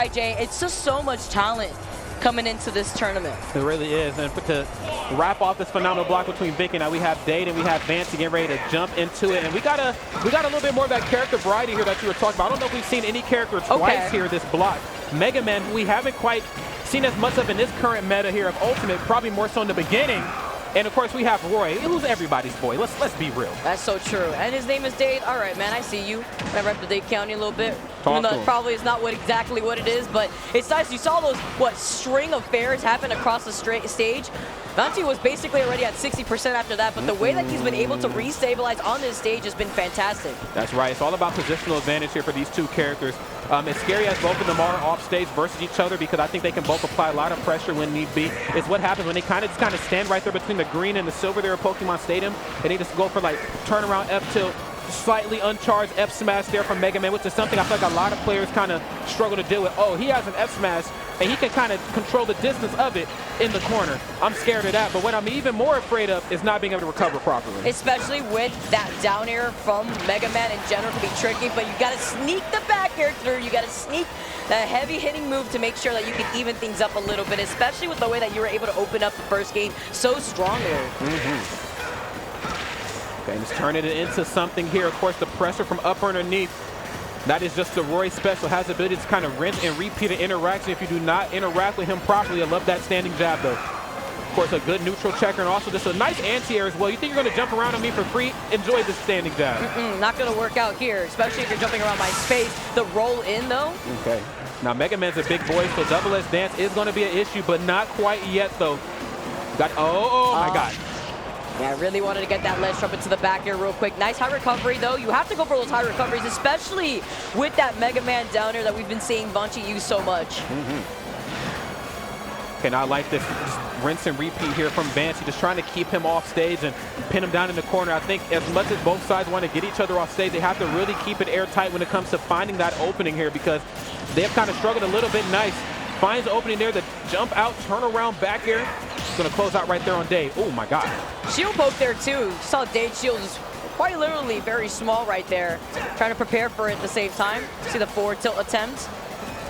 IJ, it's just so much talent coming into this tournament. It really is. And to wrap off this phenomenal block between Vanchy, now we have Dade and we have Vanchy getting ready to jump into it. And we got a little bit more of that character variety here that you were talking about. I don't know if we've seen any character twice here this block. Mega Man, who we haven't quite seen as much of in this current meta here of Ultimate, probably more so in the beginning. And of course we have Roy, who's everybody's boy. Let's be real. That's so true. And his name is Dade. All right, man, I see you. I rep the Dade County a little bit. Even though it probably is not exactly what it is, but it's nice. You saw those string of fairs happen across the stage. Vanchy was basically already at 60% after that, but the way that he's been able to re-stabilize on this stage has been fantastic. That's right. It's all about positional advantage here for these two characters. As scary as both of them are off stage versus each other, because I think they can both apply a lot of pressure when need be, is what happens when they kind of stand right there between the green and the silver there at Pokemon Stadium, and they just go for like turnaround F tilt, slightly uncharged F smash there from Mega Man, which is something I feel like a lot of players kind of struggle to deal with. Oh, he has an F smash and he can kind of control the distance of it in the corner. I'm scared of that, but what I'm even more afraid of is not being able to recover properly. Especially with that down air from Mega Man in general can be tricky, but you got to sneak the back air through. You got to sneak that heavy hitting move to make sure that you can even things up a little bit, especially with the way that you were able to open up the first game so strong there. Okay, let's turn it into something here. Of course, the pressure from up underneath. That is just the Roy special. Has the ability to kind of rinse and repeat an interaction if you do not interact with him properly. I love that standing jab, though. Of course, a good neutral checker, and also just a nice anti-air as well. You think you're going to jump around on me for free? Enjoy this standing jab. Not going to work out here, especially if you're jumping around my space. The roll in, though. Okay. Now, Mega Man's a big boy, so double S dance is going to be an issue, but not quite yet, though. Oh my God. Yeah, I really wanted to get that ledge jump into the back here real quick. Nice high recovery, though. You have to go for those high recoveries, especially with that Mega Man down air that we've been seeing Vanchy use so much. Okay, now I like this just rinse and repeat here from Vanchy, just trying to keep him off stage and pin him down in the corner. I think as much as both sides want to get each other off stage, they have to really keep it airtight when it comes to finding that opening here, because they have kind of struggled a little bit. Nice. Finds the opening there, the jump out, turn around back air. Going to close out right there on Dade. Oh my God. Shield poke there too. You saw Dade's shield is quite literally very small right there. Trying to prepare for it at the same time. See the forward tilt attempt.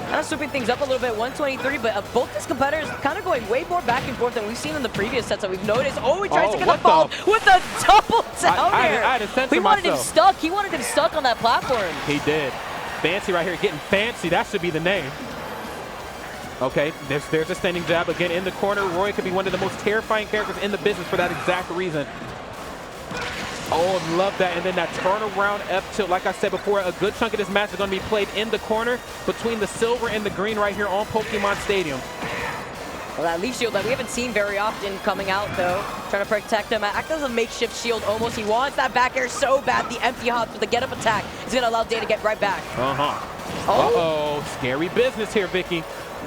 Kind of swooping things up a little bit, 123, but both these competitors kind of going way more back and forth than we've seen in the previous sets that we've noticed. Oh, he tries to get the fall with a double down there. We wanted him stuck. He wanted him stuck on that platform. He did. Vanchy right here, getting fancy. That should be the name. Okay, there's a standing jab again in the corner. Roy could be one of the most terrifying characters in the business for that exact reason. Oh, love that. And then that turnaround F tilt. Like I said before, a good chunk of this match is going to be played in the corner between the silver and the green right here on Pokemon Stadium. Well, that leaf shield that we haven't seen very often coming out, though. Trying to protect him. Act as a makeshift shield almost. He wants that back air so bad. The empty hop with the get-up attack is going to allow Dade to get right back. Scary business here, Vicky.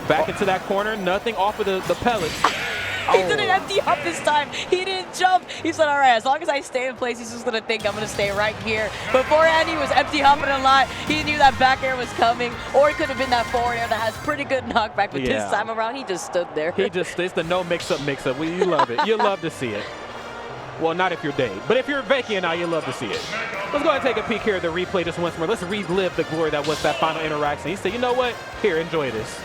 Back into that corner, nothing off of the pellets. He didn't empty up this time. He didn't jump. He said, all right, as long as I stay in place, he's just going to think I'm going to stay right here. Beforehand, he was empty hopping a lot. He knew that back air was coming, or it could have been that forward air that has pretty good knockback. But this time around, he just stood there. It's the no mix-up. Well, you love it. You love to see it. Well, not if you're Dade, but if you're Vanchy and I, you love to see it. Let's go ahead and take a peek here at the replay just once more. Let's relive the glory that was that final interaction. He said, you know what? Here, enjoy this.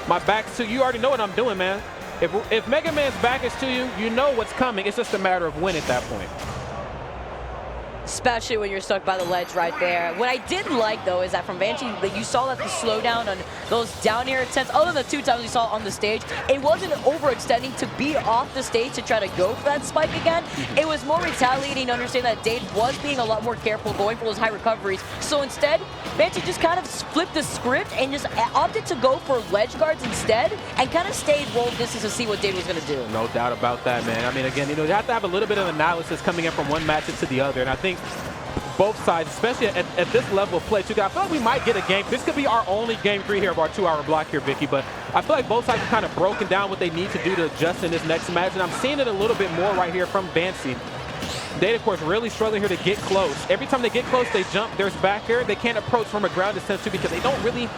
My back's to you. You already know what I'm doing, man. If Mega Man's back is to you, you know what's coming. It's just a matter of when at that point. Especially when you're stuck by the ledge right there. What I did like, though, is that from Vanchy, that you saw that the slowdown on those down air attempts, other than the 2 times we saw on the stage, it wasn't overextending to be off the stage to try to go for that spike again. It was more retaliating to understand that Dade was being a lot more careful going for those high recoveries. So instead, Vanchy just kind of flipped the script and just opted to go for ledge guards instead and kind of stayed roll distance to see what Dade was going to do. No doubt about that, man. I mean, again, you have to have a little bit of analysis coming in from one matchup to the other, and I think both sides, especially at this level of play, I feel like we might get a game. This could be our only game 3 here of our 2-hour block here, Vicky, but I feel like both sides have kind of broken down what they need to do to adjust in this next match, and I'm seeing it a little bit more right here from Vanchy. Dade, of course, really struggling here to get close. Every time they get close, they jump. There's back air. They can't approach from a ground distance too because they don't really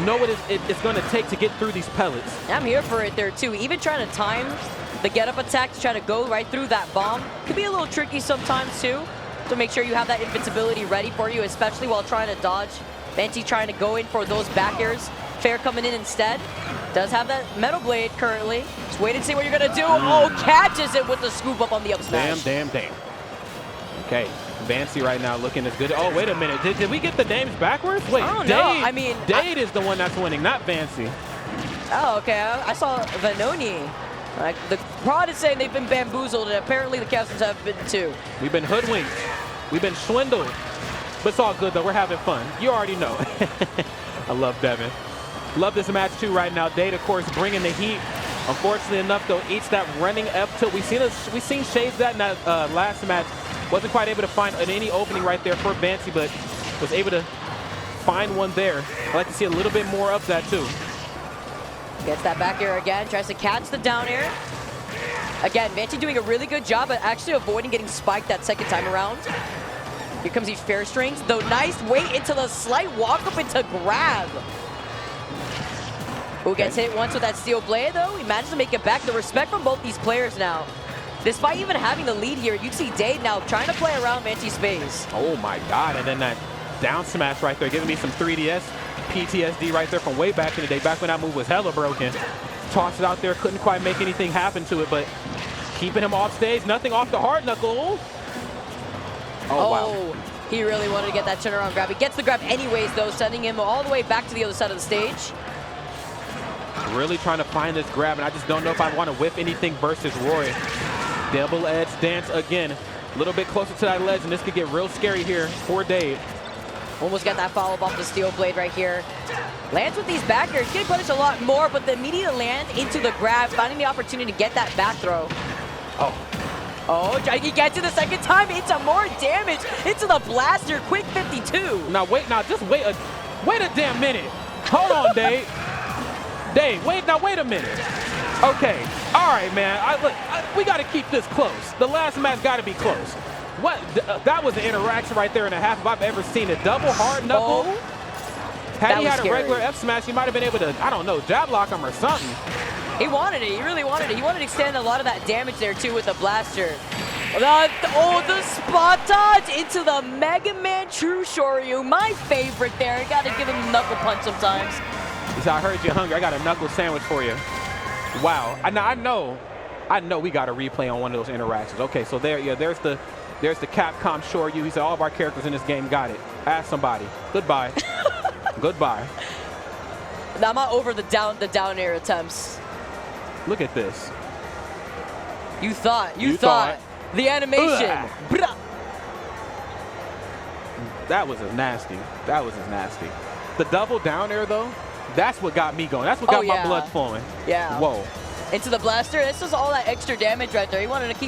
know what it's going to take to get through these pellets. I'm here for it there, too. Even trying to time the get-up attack to try to go right through that bomb could be a little tricky sometimes, too. So make sure you have that invincibility ready for you, especially while trying to dodge. Vanchy trying to go in for those back airs. Fair coming in instead. Does have that Metal Blade currently. Just wait and see what you're going to do. Oh, catches it with the scoop up on the up smash. Damn. Okay, Vanchy right now looking as good. Oh, wait a minute. Did we get the names backwards? Wait, I don't know. I mean, Dade is the one that's winning, not Vanchy. Oh, okay. I saw Vanoni. Like, the prod is saying they've been bamboozled, and apparently the captains have been too. We've been hoodwinked. We've been swindled. But it's all good, though. We're having fun. You already know. I love Devin. Love this match, too, right now. Dade, of course, bringing the heat. Unfortunately enough, though, eats that running F tilt. We've seen shades that in that last match. Wasn't quite able to find any opening right there for Vanchy, but was able to find one there. I'd like to see a little bit more of that, too. Gets that back air again, tries to catch the down air. Again, Vanchy doing a really good job at actually avoiding getting spiked that second time around. Here comes these fair strings, though nice weight into the slight walk up into grab. Who gets hit once with that steel blade, though? He manages to make it back. The respect from both these players now. Despite even having the lead here, you see Dade now trying to play around Vanchy's space. Oh my God, and then that down smash right there, giving me some 3DS PTSD right there from way back in the day, back when that move was hella broken. Tossed it out there, couldn't quite make anything happen to it, but keeping him off stage, nothing off the hard knuckle. Oh, wow. He really wanted to get that turnaround grab. He gets the grab anyways, though, sending him all the way back to the other side of the stage. Really trying to find this grab, and I just don't know if I want to whip anything versus Roy. Double edge dance again. A little bit closer to that ledge, and this could get real scary here for Dade. Almost got that follow-up off the steel blade right here. Lands with these back airs, getting punished a lot more, but the immediate land into the grab, finding the opportunity to get that back throw. Oh, he gets it the second time into more damage, into the blaster, quick 52. Now just wait a damn minute. Hold on, Dade. Dade, wait a minute. Okay, all right, man. We got to keep this close. The last match got to be close. What? That was an interaction right there and a half if I've ever seen it. Double hard knuckle. Had he had a regular F smash, he might have been able to, I don't know, jab lock him or something. He wanted it. He really wanted it. He wanted to extend a lot of that damage there, too, with the blaster. The spot dodge into the Mega Man True Shoryu. My favorite there. You got to give him a knuckle punch sometimes. He said, I heard you're hungry. I got a knuckle sandwich for you. Wow. I know we got a replay on one of those interactions. Okay, so there's the Capcom Shoryu. He said all of our characters in this game got it. Ask somebody. Goodbye. Goodbye. Now, I'm not over the down air attempts. Look at this. You thought. The animation. That was as nasty. The double down air, though, that's what got me going. That's what got my blood flowing. Yeah. Whoa. Into the blaster. This was all that extra damage right there. He wanted to keep